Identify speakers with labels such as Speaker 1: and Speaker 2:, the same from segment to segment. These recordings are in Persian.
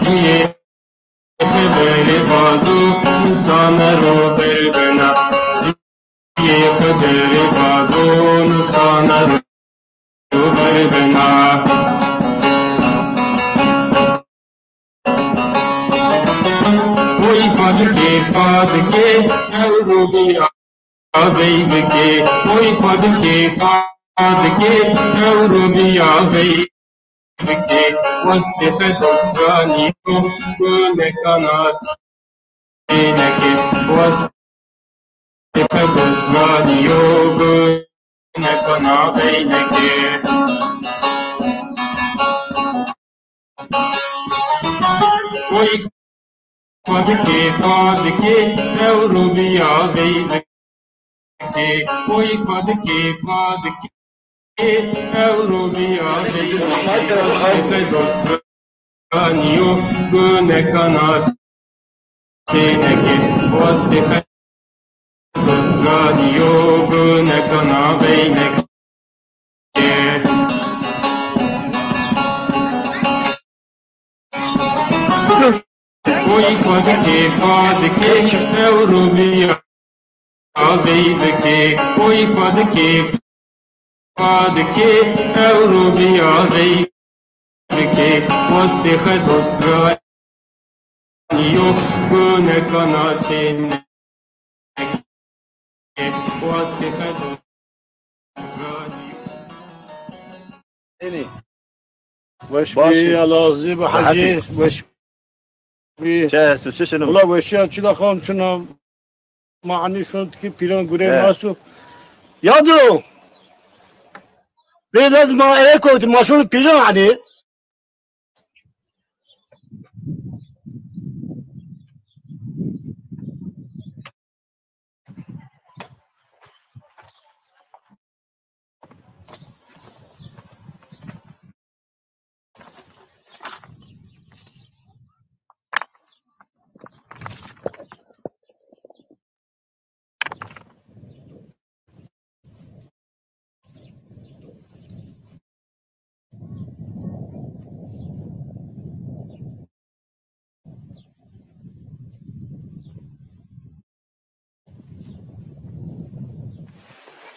Speaker 1: ये खबर बाजू इंसान रो बना ये खबर बाजू इंसान रो बना कोई फद के रूबिया गईब के कोई फद के रूबिया गईब के वस्त खदुस्रानी को कनात के वस्त खदुस्रानी योग कना बैन के कोई फद के रूबिया गईब के कोई फद के रूबिया गईब खदुस्रानियो गुन कनात के वस्त खदुस्रानियो गुन कना बैन के कोई फद के रूबिया गईब के कोई फद के रूबिया गईब के वस्त खदुस्रानियो गुन कना चेन वस्त खदुस्रानियो
Speaker 2: وش بي الازي بحجي وش بي
Speaker 3: چه شنو
Speaker 2: والله وشيا چلا خان شنو معني شنو كي بيران غوري ماسو يادو بي لازم ايكو ماشو بيران يعني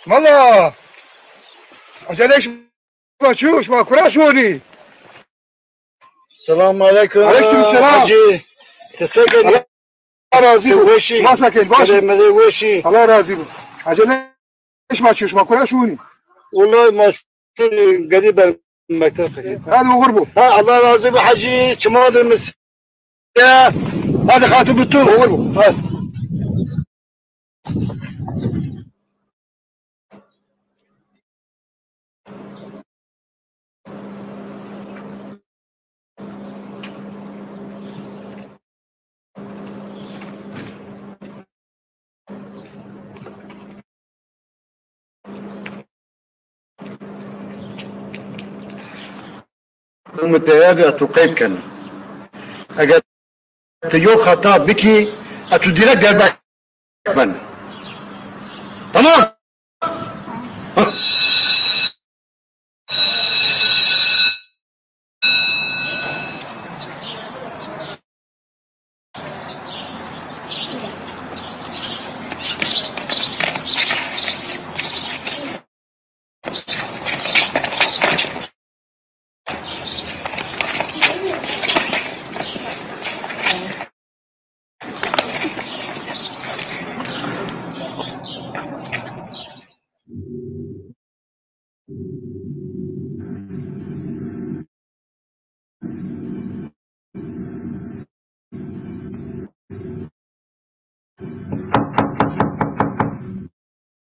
Speaker 4: والله عجلش بشوش ما كراشوني
Speaker 2: السلام عليكم
Speaker 4: عليكم السلام
Speaker 2: حجي تسكن
Speaker 4: الله راضي
Speaker 2: وشي
Speaker 4: ما سكن باشا
Speaker 2: مدي وشي
Speaker 4: الله راضي عجلش بشوش ما كراشوني
Speaker 2: والله ما شوني قريب المكتب
Speaker 4: هذا غربه
Speaker 2: ها الله راضي بحجي شمال المس هذا خاتم التوب
Speaker 4: غربه هذا
Speaker 2: المتهيألي أتوقيت كان أجت يو خطاب بكي أتديرك قلبك من تمام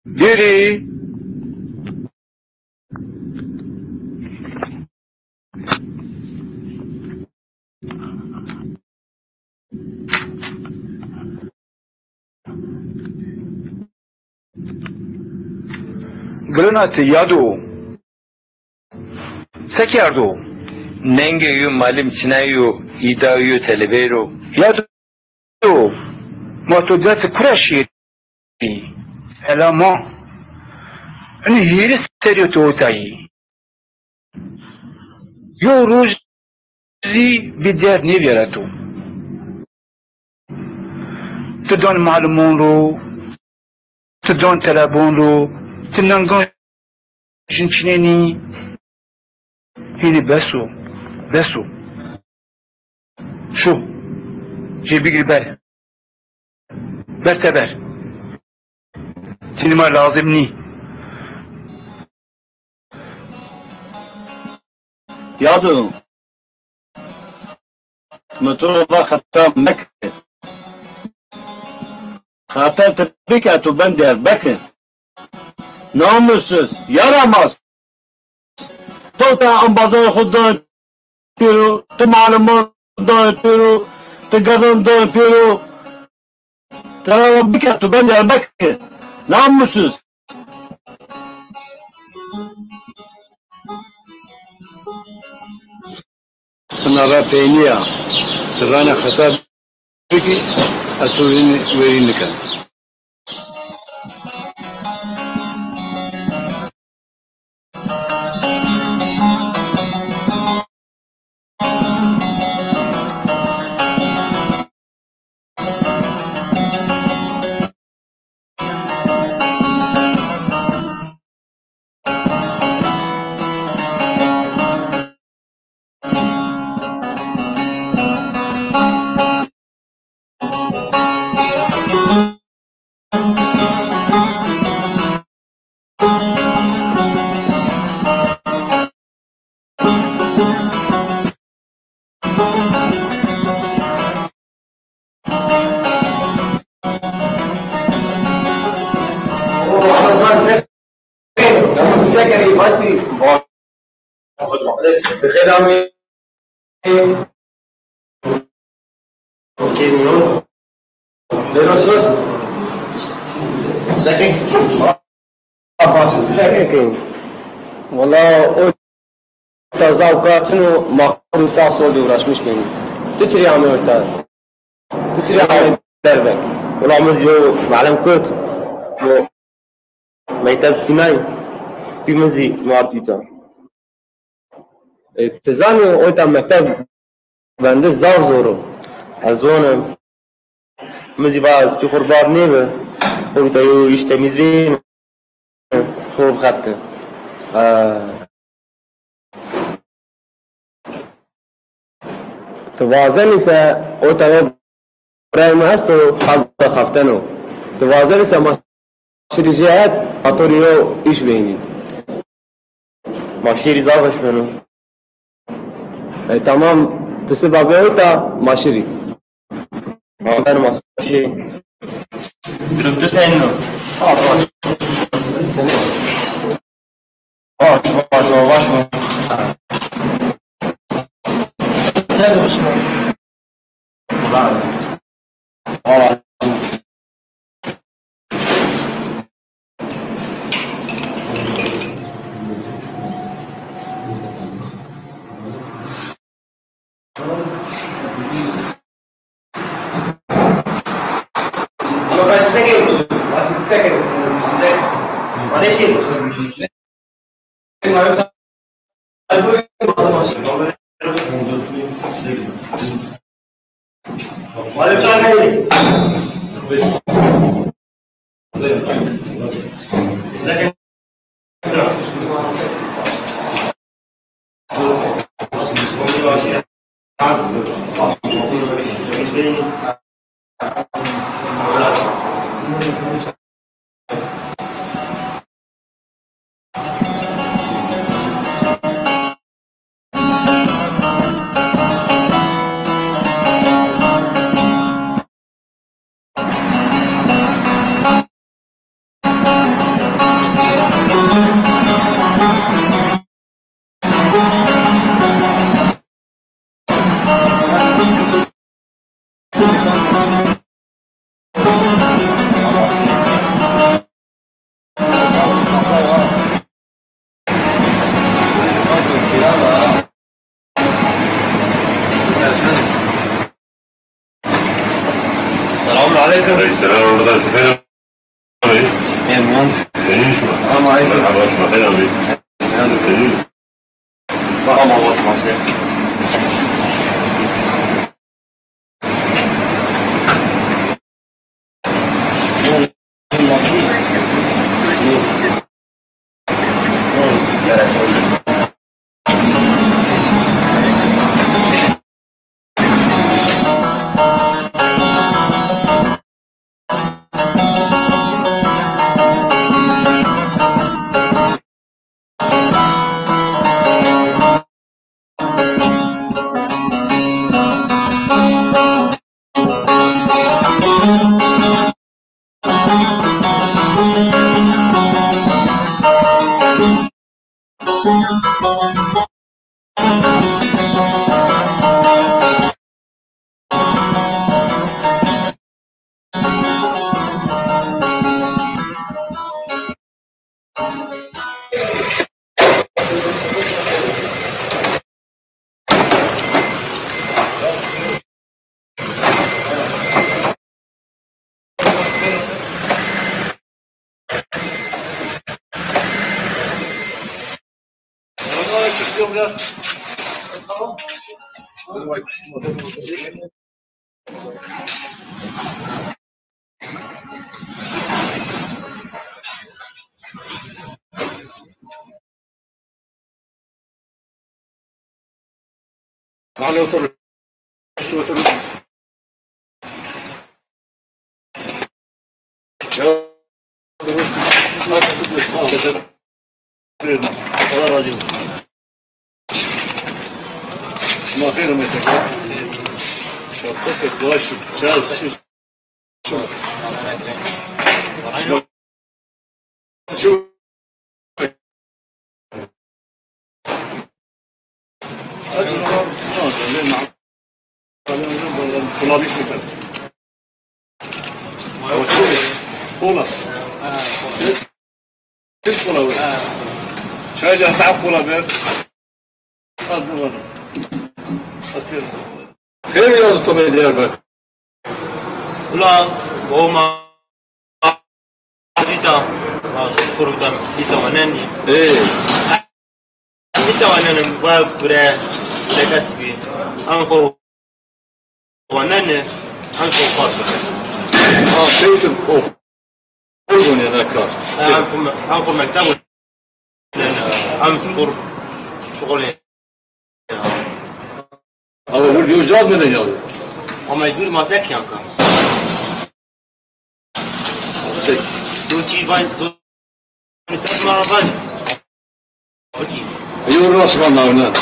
Speaker 3: ديري Granat yadu sekerdu nengeyu malim sinayu idayu televeru yadu matodat kurashi elama ani hiri stereototayi yo roz بدير نيفيراتو تدون معلومون رو تدون تلابون رو تنانقون شنشنيني هيني بسو شو جي بيجري بر تبر سينما لازمني
Speaker 5: يادو متروضة خطاب مكة خاطر تبكة بندر بكر namussuz, yaramaz. Tota ambazar خود پیرو تو معلومات دار پیرو تو گردن دار پیرو ترا بکر تو بندر بکر namussuz. Sınava peynir, sırana خطاب بکی اسوین وین نکن.
Speaker 6: سكني ماشي بخير عمي كيميون ليروسوس سكن سكن والله تزاوجاتنو ماكو ساسول دوراش مش بيني تشري عمي وقتها تشري عمي دربك والله عمل جو معلم كوت ما يتبسناي بمزي معطيتا تزاني اويتا مكتب بنده زار زورو ازونه مزي باز في خربار نيبه اويتا يو يشتميز بين خوب خطك توازني سا اويتا برايم هستو خلط خفتنو توازني سا شريجيات اطوريو ايش بيني ماشيري زاغش منو تمام تسبب بيوتا ماشيري انا ماشي
Speaker 5: دربت سينو واش
Speaker 1: السلام عليكم. السلام ورحمة الله وبركاته. السلام عليكم. مرحبا بك.
Speaker 5: خير يا طبيعي ديالك
Speaker 6: لا هو ما جيتا كروتا يسوانني
Speaker 5: ايه
Speaker 6: يسوانني وابرا لكسبي انكو ونني انكو قاصر
Speaker 5: بيت الخوف قولون يا نكار
Speaker 6: انكو مكتب انكو شغلين
Speaker 5: او ولدي جاب من اليوم
Speaker 6: ومجبور ما سكي انكو
Speaker 5: سك
Speaker 6: دوتي باين دوتي ما باين اوكي
Speaker 5: يور راس ما هنا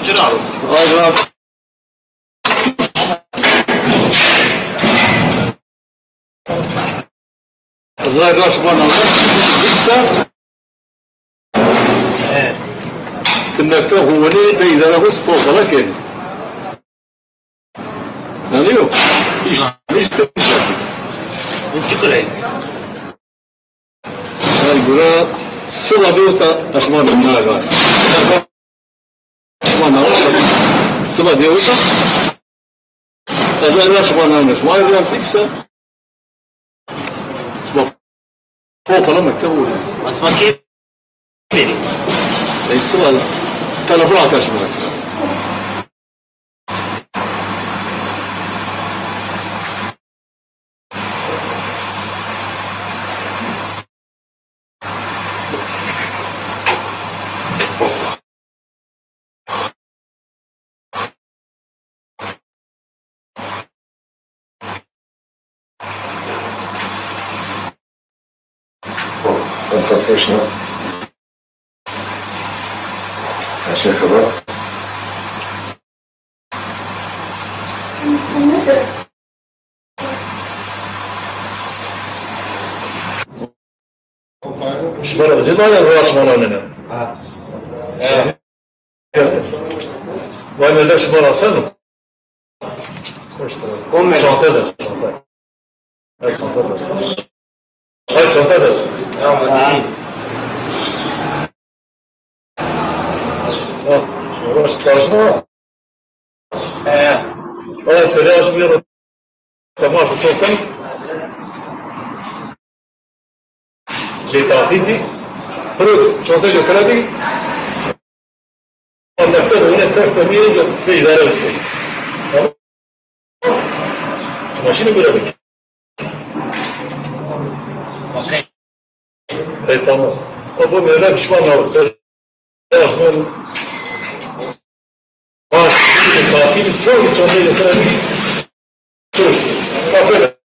Speaker 6: وشرارو
Speaker 5: اغرب زي راس ما هنا كنا كهوني بيد له فوق لكن اليوم ايش
Speaker 6: انتقلي
Speaker 5: يقول صلا بيوتا أسمان الناقة أسمان الناقة صلا بيوتا هذا لا أسمان الناقة ما يبغى تكسر فوق لما كهوني
Speaker 6: اسمع كيف
Speaker 5: أي صلا تلفراك أسمان خفشنا عشان خبر شباب زي ما الراس مالنا وانا ليش مرة سنة شنطة هاي شنطة واش صارشنا؟ ولا سلاش بيرو تماش وصوتن جيت عفيفي خروج شنطة جو كرادي ونكتب هنا كيف تمييز في إدارة ماشي نقول لك اي تمام ابو مالك شلون هو سلاش باقي كل شيء يتربي كل شيء كافي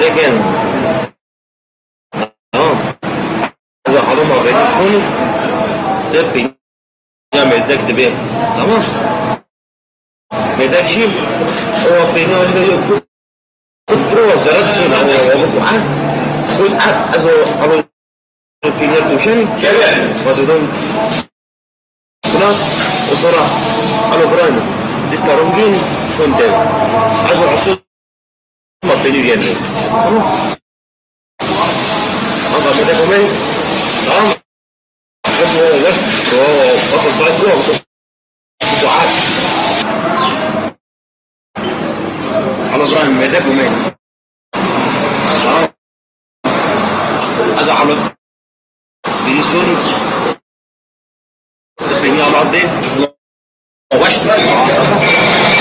Speaker 6: مدكن إذا حرام غير شوني تبي يا مدك تبي تمام مدك شيء هو بينه اللي يقول كترو زرت شيء هو وقعان كل أحد أزو أول بينه توشن كذا وزدون هنا وصرا على براين ديسكارونجين شونتين أزو عصور ما بيني يعني هذا مدك ومن تمام بس هو وش هو أخذ بعد روح دعاء على براين مدك ومن هذا على بيسوني الدنيا على الأرض وش
Speaker 3: بله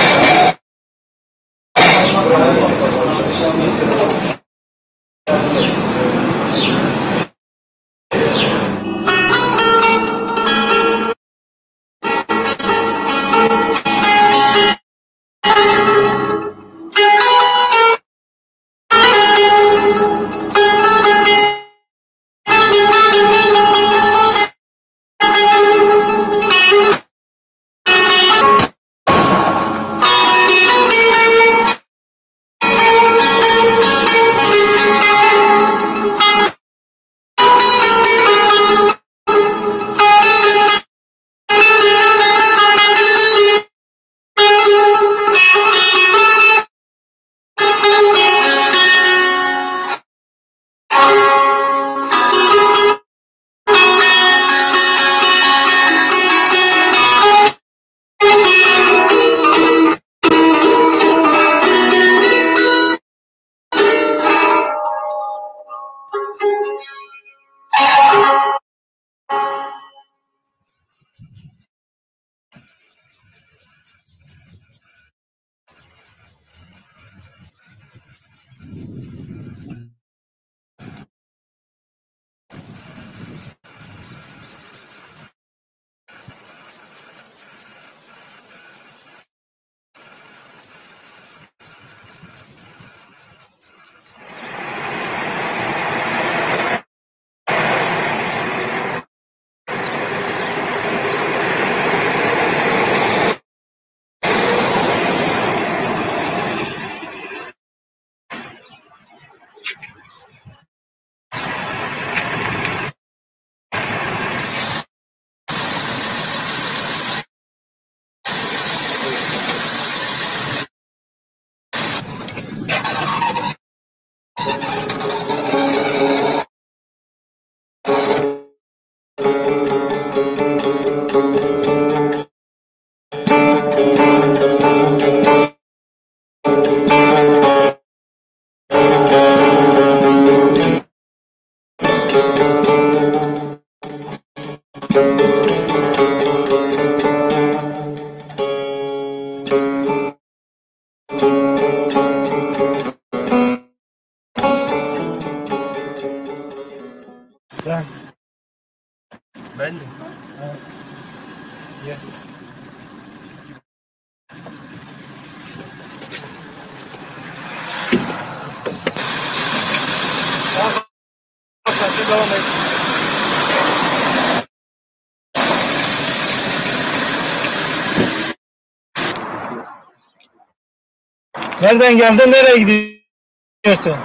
Speaker 3: Nereden geldin, nereye gidiyorsun?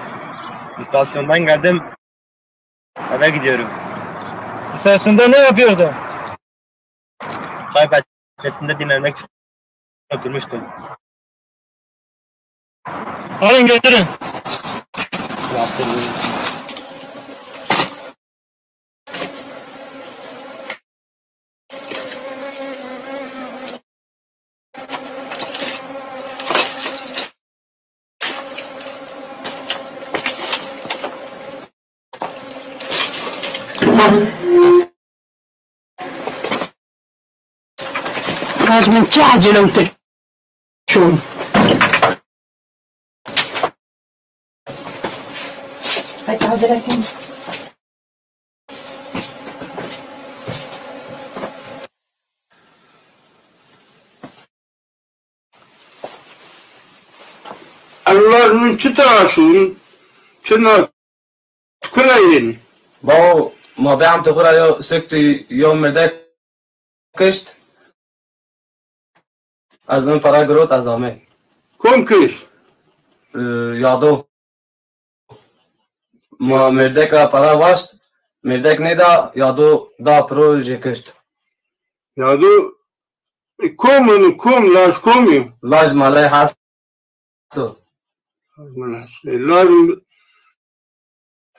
Speaker 6: İstasyondan geldim. Eve gidiyorum.
Speaker 3: İstasyonda ne yapıyordun?
Speaker 6: Çay bahçesinde dinlenmek için oturmuştum.
Speaker 3: Alın götürün.
Speaker 7: لازم تعجلوا وتشون. هاي تعجلكم.
Speaker 2: Allah'ın çıtasın,
Speaker 4: شنو كلها يعني
Speaker 6: باو ما بعم تخورا يو سكتي يوم مردك كشت از اون پرا گروت از آمه
Speaker 4: كم كيش
Speaker 6: یادو ما مردك را پرا واشت مردك ندا یادو دا پروژه کشت
Speaker 4: يادو كم لاش كومي
Speaker 6: لاج مالای هستو
Speaker 4: لازم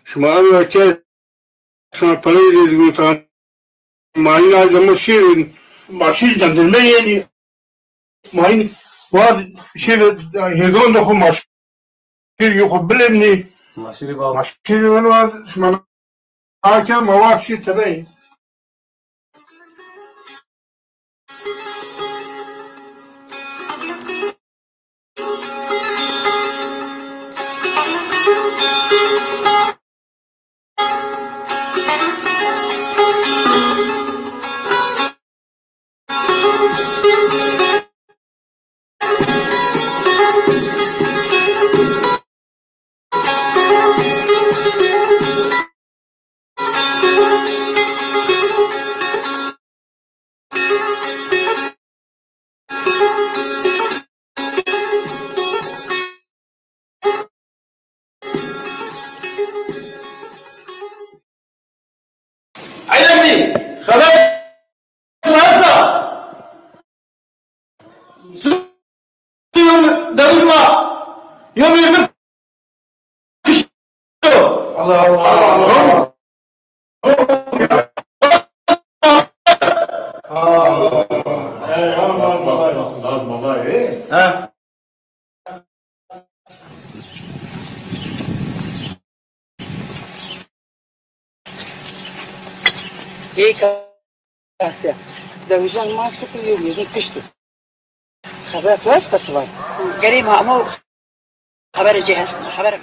Speaker 4: شمال وكيل شمال بلد يقول ماين لازم ماشين جنتلمان يعني ماين واد شيء هيدون دخو ماشين يقبلني
Speaker 6: ماشی با
Speaker 4: ماشين وانا شمال هاكا مواد شيء تبعي
Speaker 5: عيني خبر النهارده يوم ده يوم يوم الله الله
Speaker 1: لازم والله ايه
Speaker 5: ها
Speaker 7: هيك ده وجان ما سكت يوم يجي كشتو خبرت واسطة طبعا قريب مأمور خبر جهاز خبر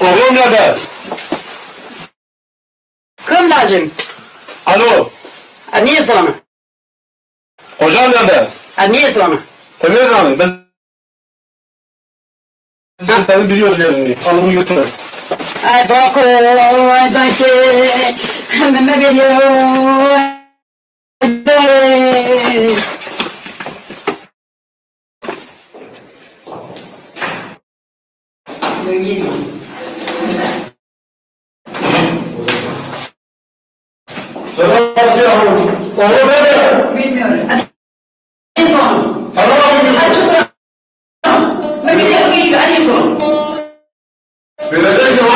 Speaker 5: oğlum nerede?
Speaker 7: كم لازم
Speaker 5: Alo
Speaker 7: أني زلمة
Speaker 5: hocam nerede?
Speaker 7: أني زلمة
Speaker 5: Temel abi ben seni biliyorum yani. Alımı götür.
Speaker 7: أي باكو أي دايتي ما بيليو
Speaker 5: Selam oğlum nerede?
Speaker 7: bilmiyorum. أني زلمة
Speaker 5: Sana bakıyorum.
Speaker 7: ما بيليو أني زلمة
Speaker 5: Verecek mi?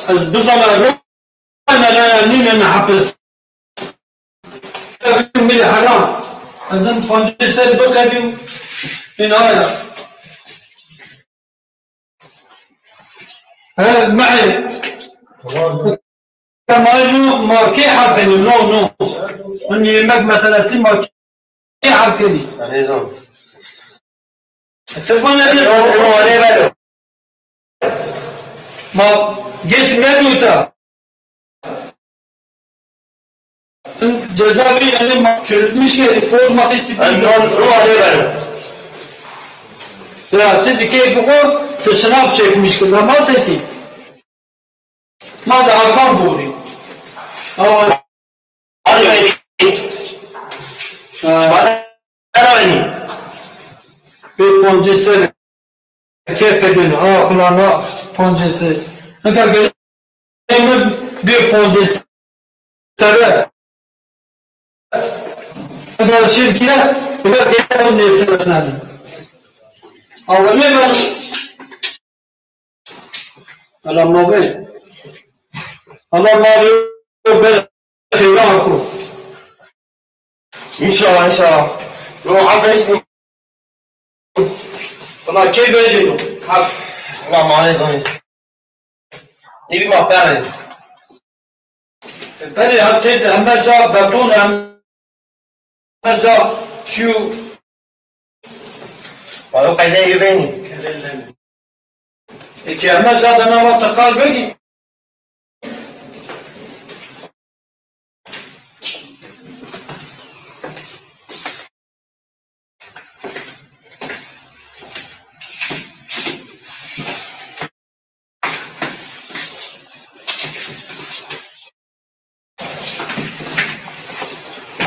Speaker 5: بالضبط انا نين حبس من حرام اذن فانجسر بكريو هنا معي كما انه ما كي حابني نو اني يمك مثلا سي ما كي حابني
Speaker 6: عزيزون
Speaker 5: التليفون اللي
Speaker 6: هو عليه
Speaker 5: ما جيت مدوتا جزابي يعني ما شرطمش كي ريبورت ما تسيب
Speaker 6: النون هو عليه
Speaker 5: لا تزي كيف يقول تسناب تشيك مشكلة ما سيتي ماذا أقام بوري أو
Speaker 6: أنا
Speaker 5: بونجستر كيف تدين فلانا بونجستر نقدر بونجستر هذا الشركة يبقى الناس نادي أولي ما على الموضوع على الموضوع بخيركم
Speaker 6: إن شاء الله إن شاء الله لو عبيش
Speaker 5: والله كيف يجيبوا
Speaker 6: والله ما عليه زين نبي ما فعلا
Speaker 5: بني هبتد هم جا بطون هم جا شو
Speaker 6: ولو قيدة يبيني
Speaker 5: إكي هم جا دنا وقت قال بقي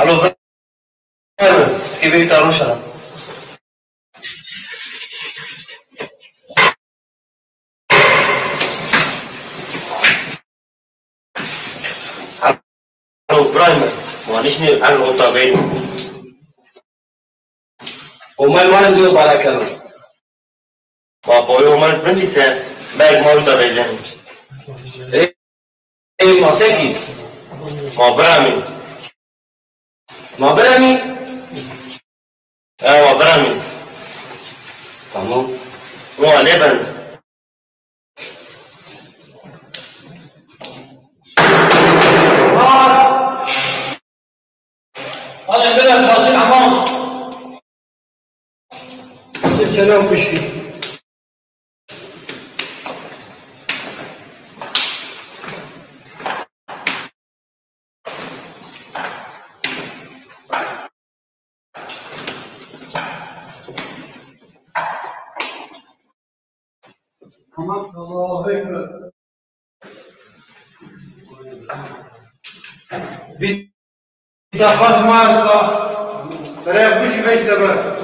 Speaker 6: الو كيف يتعرفش انا الو برايم معلش على الغطاء بيني
Speaker 5: وما يوازي وبلا كلام
Speaker 6: ما بوي وما الفرنسي سان بايك ما يقدر يجيني
Speaker 5: إيه ما سكي
Speaker 6: ما برامي
Speaker 5: ما برامي
Speaker 6: ايوه برامي
Speaker 5: تمام
Speaker 6: هو لبن
Speaker 5: أنا بلد باسل عمان سلام بشي الله أكبر دفعت ما استا برای بوشی بیش دبر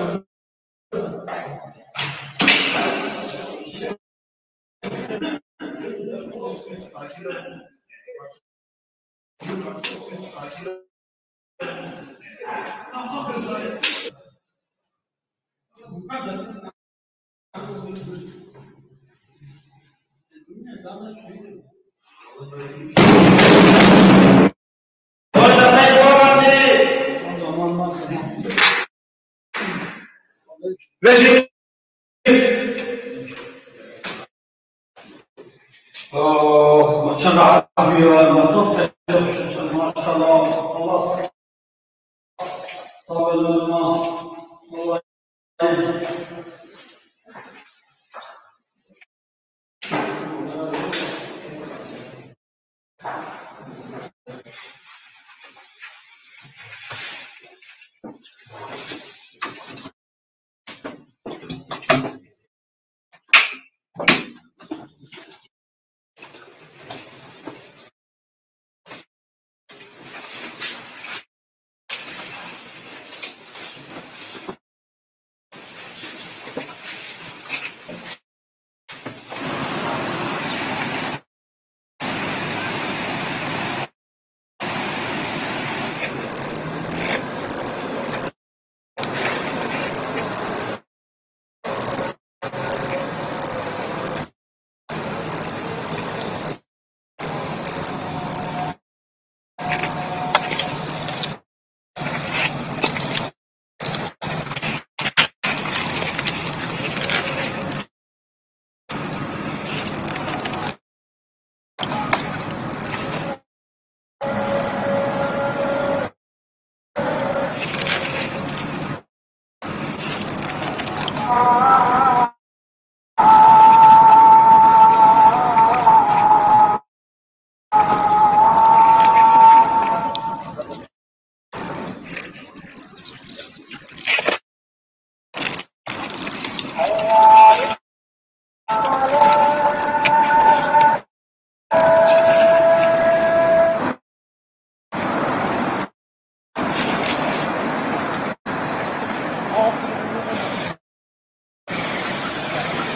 Speaker 1: ماشي
Speaker 5: ما شاء الله عافية والمطوف ما شاء الله الله طول الماء الله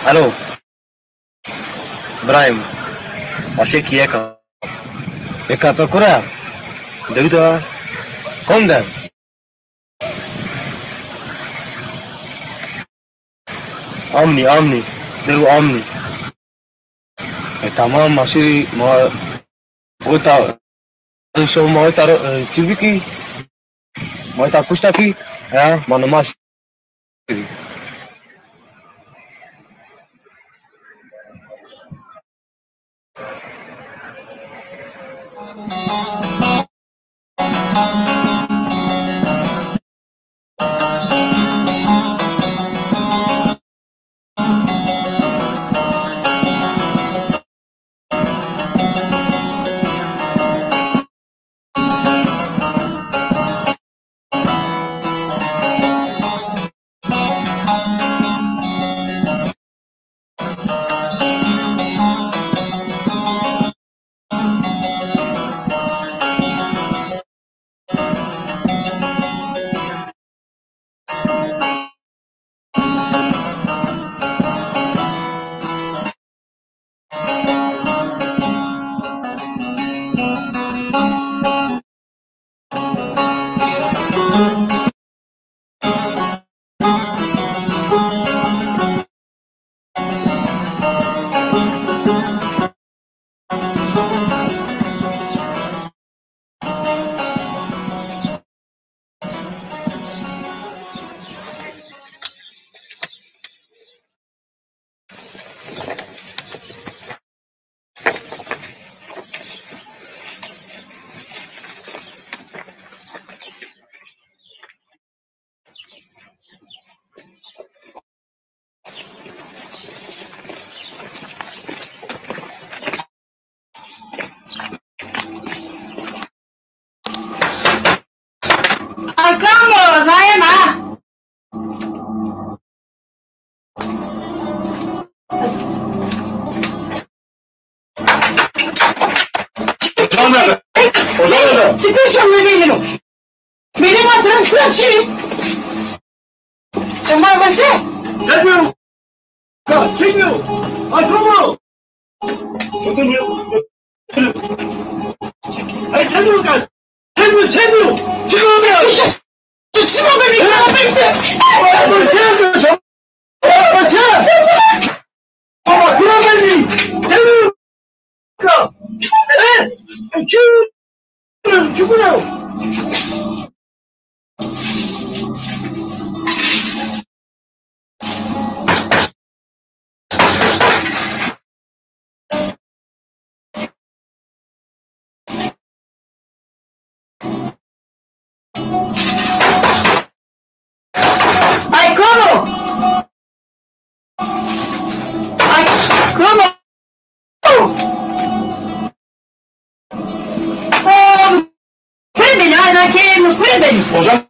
Speaker 6: الو ابراهيم عشيك ياكا ياكا تاكورا دغدا كوندا امني درو امني تمام ماشي ما قلت شو ما ترى تشوفي ما تاكوشتا في ها ما نماش
Speaker 5: diyorum.
Speaker 7: Çıkın şunları benim. Benim hatırım kıraşıyım. Sen var mısın?
Speaker 5: Çekmiyorum. Çekmiyorum. Açma. Ay sen dur kaç. Sevmiyorum. Çık oraya.
Speaker 7: Çıksın o beni.
Speaker 5: Dur sen dur. Sen. Baba kıra beni. Sevmiyorum. Evet. Çıkıyorum.
Speaker 7: Ay como? Ay como? Kırın beni aynen kırın beni.
Speaker 5: Hocam.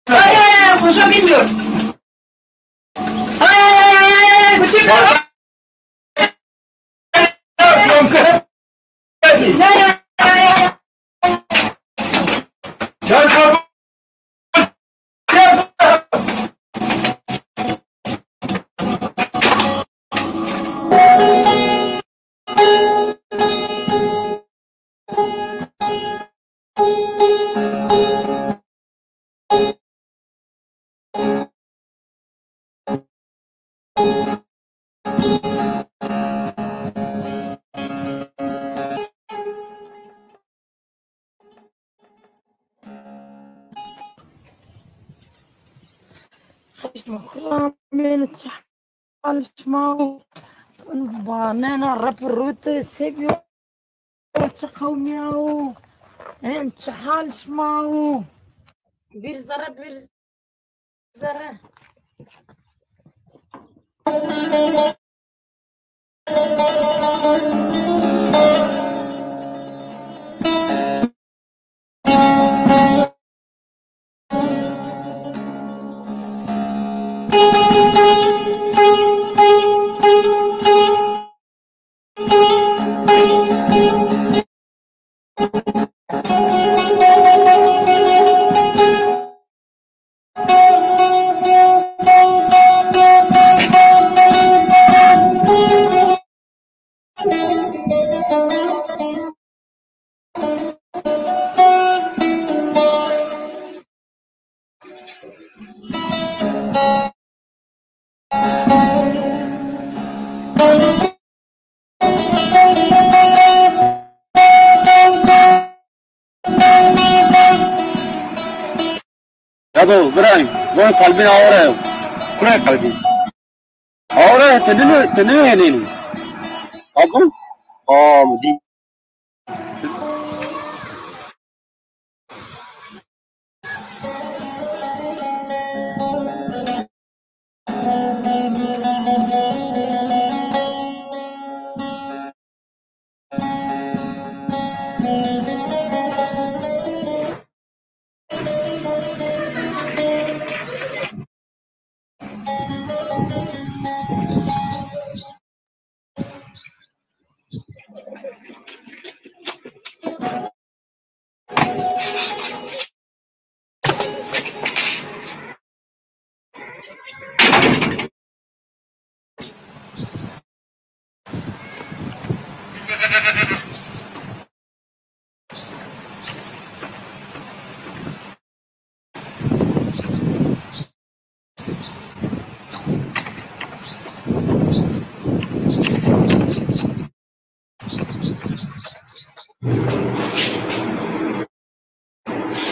Speaker 7: Ay koşa bilmiyor. Ay bütün
Speaker 5: Gel kapı.
Speaker 7: من تعال اسمعوا انا الرب الروت سيبيو تقوميو انت حال اسمعوا بير زرع
Speaker 6: Ado, Brian, voy kalbin ahora. Kure kalbin. Ahora, tenene yani. Abu? Di.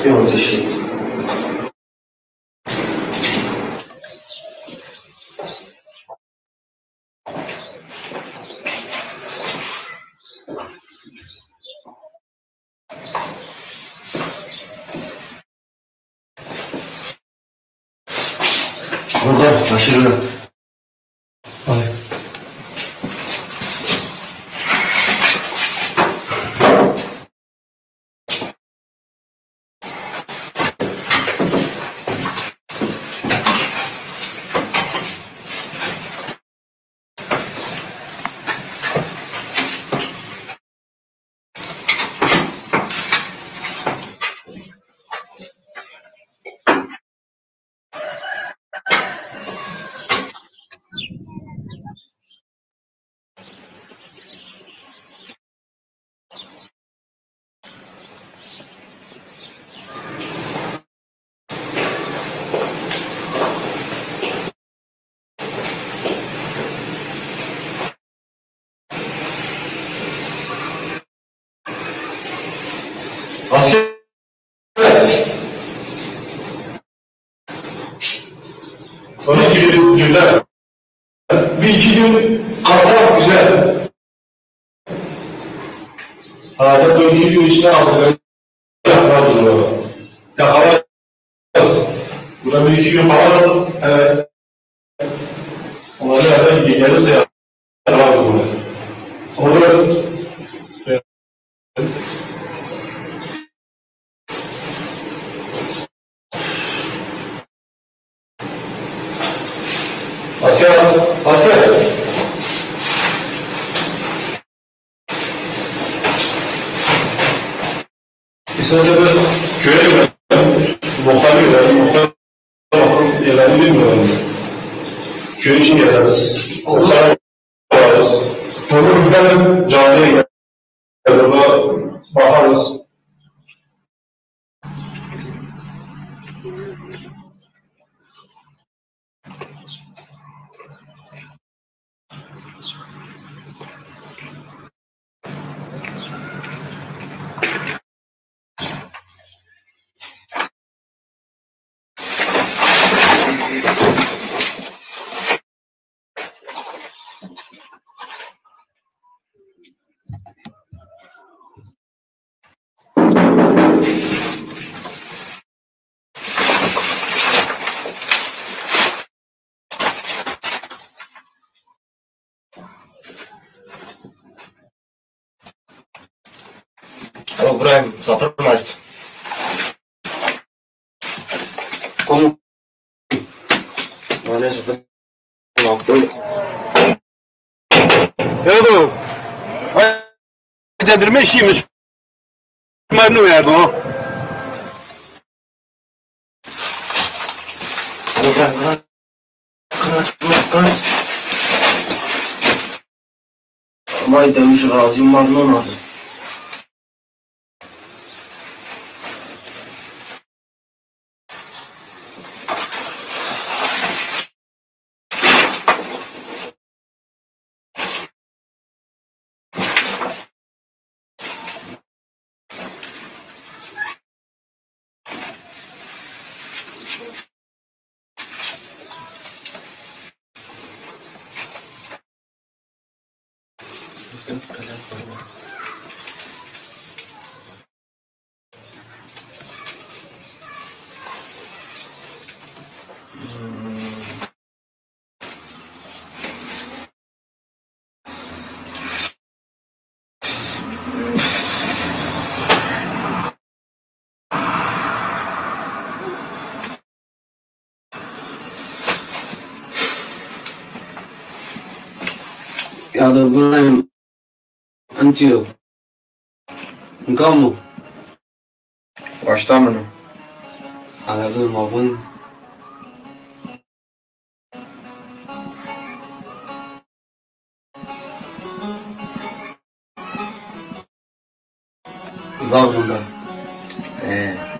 Speaker 1: Yok şey. Burada aşırı. Asker. Onun gibi güzel. Bir iki gün kalsak güzel. Hala bu iki gün içine aldık. Yapmaz bunu. Yakalarız. Burada bir iki gün kalalım. Evet. Onları yerden gelirse yapmaz bunu. Onu Asker. İsterseniz köye gidelim. Muhtar gidelim. Muhtar bakalım yerlerini bilmiyorum. Köy için gezeriz. Muhtar'a varız. Olur gidelim camiye gidelim. Orada bakarız.
Speaker 6: Alô, Brian, sofre mais. Como? Olha, sofre mal.
Speaker 4: Evo, dedirme işiymiş. Memnun ya bu.
Speaker 6: Alô, Brian, ما يدوش راسي ممنون هذا. يا ابراهيم انت نقاموا
Speaker 1: Kaç tane?
Speaker 6: على ذو المظن ظابط ايه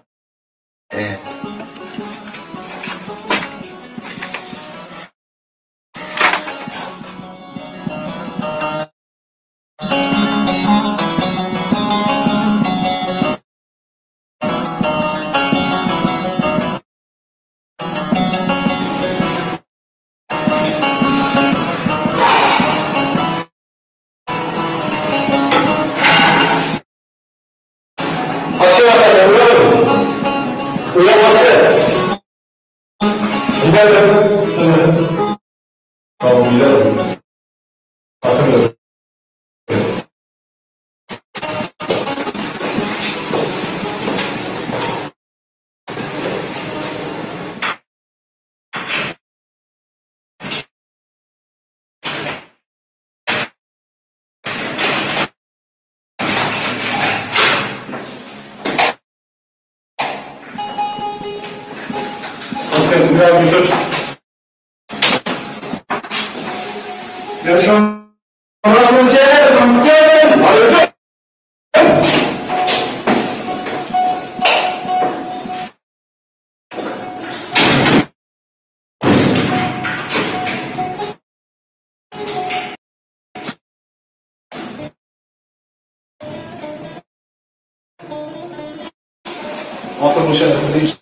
Speaker 5: Motor müşerrefliği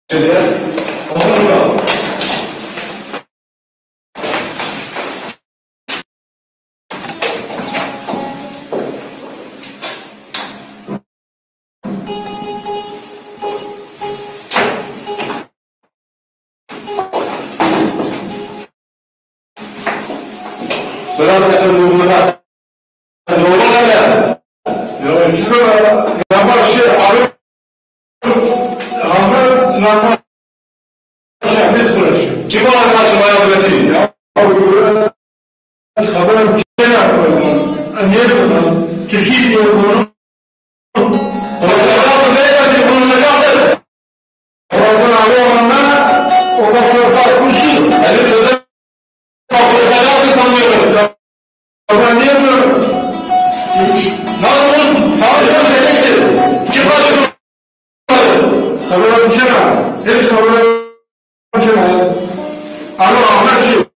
Speaker 5: içeriye. Onurla.
Speaker 1: Selam efendim. Ne olur ya? Ya kim yapar şey abi? Ahmet normal şehit burası. Kim olarak kaçırmaya öğretti? Ya haber bir şey yapıyor. Niye bunu? Türkiye diyor bunu. Orada ne yapıyor bunu ne yapıyor? Orada abi olanlar o da orada kurşun. Yani sözde orada sanmıyorum. Ben niye diyorum? Nasıl? Sağlıklı demektir. Kim başlıyor? Kabul bir şey var. Hiç kabul bir şey var. Ama Ahmet şey.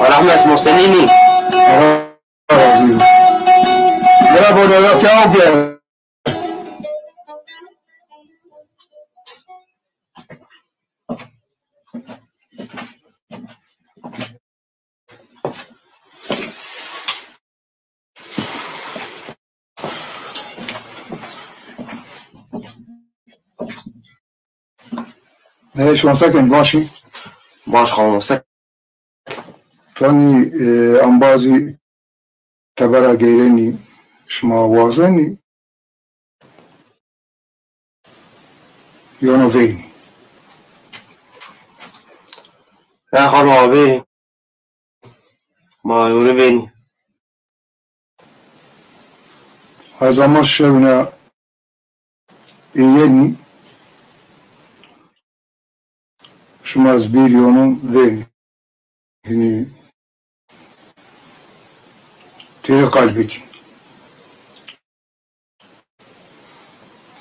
Speaker 6: ونحن محسنين برافو لك يا أوكي.
Speaker 4: ايش وسكن باشي
Speaker 6: باش خالص
Speaker 4: ثاني أنبازي تبرا غيرني شما وازني يونو فيني
Speaker 6: يا خانو أبي ما يوري بيني
Speaker 4: هذا ما شونا يني شما زبير يونو فيني يعني تيري قلبك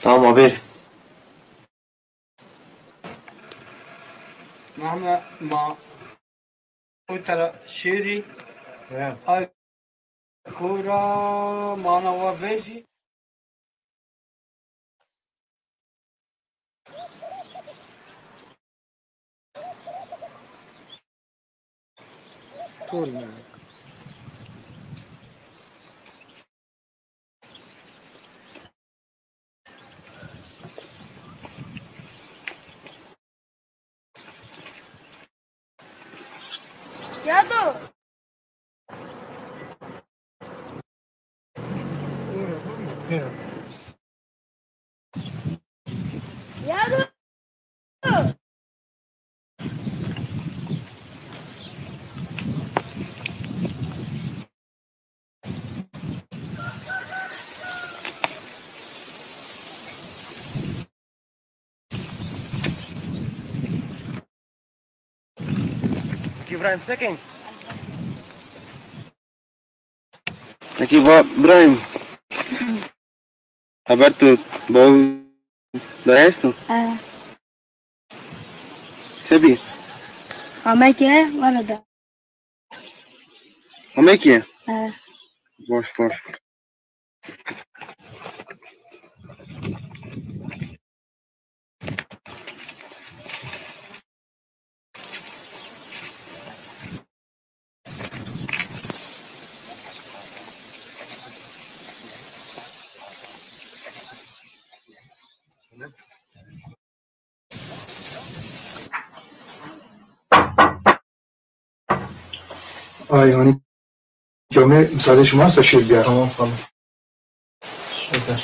Speaker 6: تمام أبي
Speaker 5: ما ترى شيري هاي كورا مانا وبيجي
Speaker 2: طول منك.
Speaker 8: يادو يادو
Speaker 6: إبراهيم ساكن لكن إبراهيم خبرتو باو دايستو سبي
Speaker 8: عماكي ولا ده
Speaker 6: أماكي باش
Speaker 4: يعني جامعه مساعده شما است تشریف بیار
Speaker 6: تمام خلاص شكرا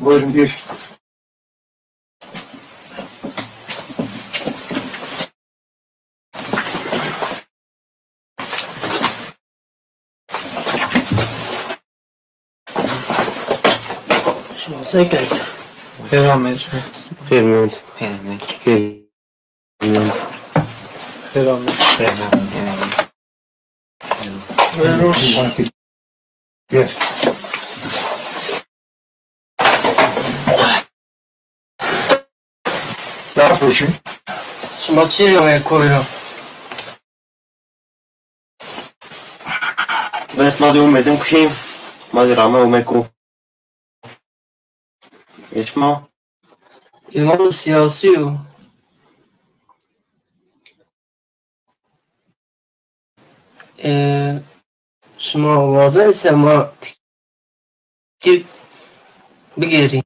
Speaker 4: buyurun bir
Speaker 5: سكن
Speaker 6: خير عمل خير ميونت خير ميونت خير عمل
Speaker 4: gel. Ne yapıyorsun?
Speaker 5: Smacirio كورا
Speaker 6: بس ما دي أمي كشيم ما دي رامي أميكو إيش ما
Speaker 5: إمام سياسي شما واضح سما كيف بگیری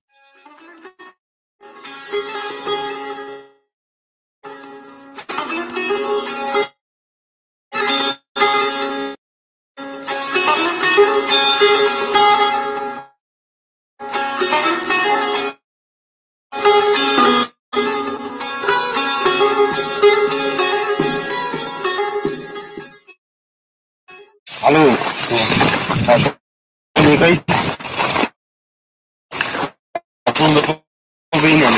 Speaker 6: Alô Ini kai Aku nggak kepengen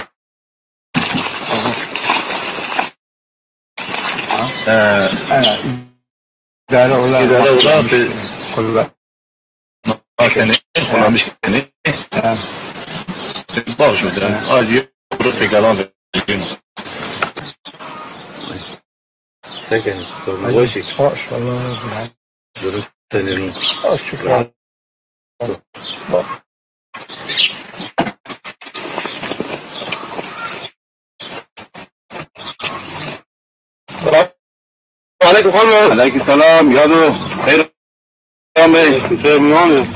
Speaker 4: İdare ola.
Speaker 6: إذا لو في
Speaker 4: Kolla.
Speaker 6: كان ولا مش كان باش مثلا عادي بس في كلام سكن وشي
Speaker 4: Hoş vallahi.
Speaker 6: دروس تاني
Speaker 4: Hoş şükür.
Speaker 1: علیکم خانم. علیکم سلام. یادو خیر خیر میانه.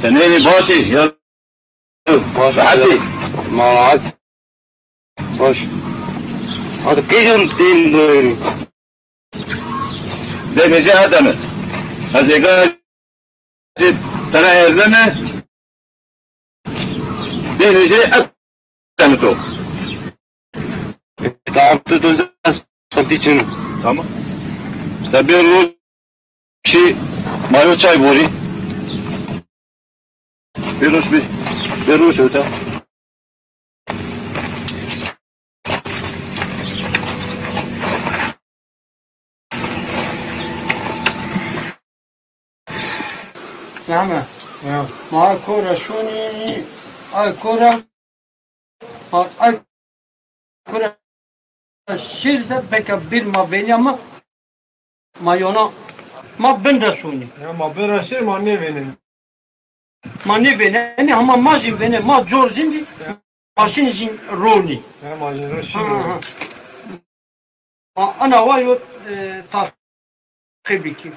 Speaker 1: تنینی باشی یادو. باش. حدی. ما باش. هذا كيجون تين دويني. ده مجا هذا. هذا جد ترى هذا ده مجا أكنتو. تعرف تدوز خديتشون. تمام. تبيرو شيء ما يو شاي بوري. بيروش وتا.
Speaker 5: نعم ما كورة شوني كورة كورة شيرزة بكبير ما بيني ما يونا ما بنده شوني
Speaker 3: ما برشي ما نبینه
Speaker 5: ما نبينه يعني هما ما جين بينه ما جورجين دي ماشين جين روني
Speaker 3: ما جرشي
Speaker 5: أنا وايد تخبيكي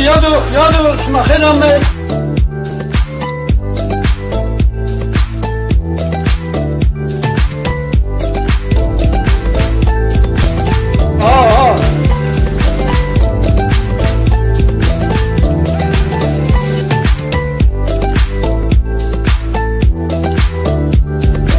Speaker 5: يادو اسمع خير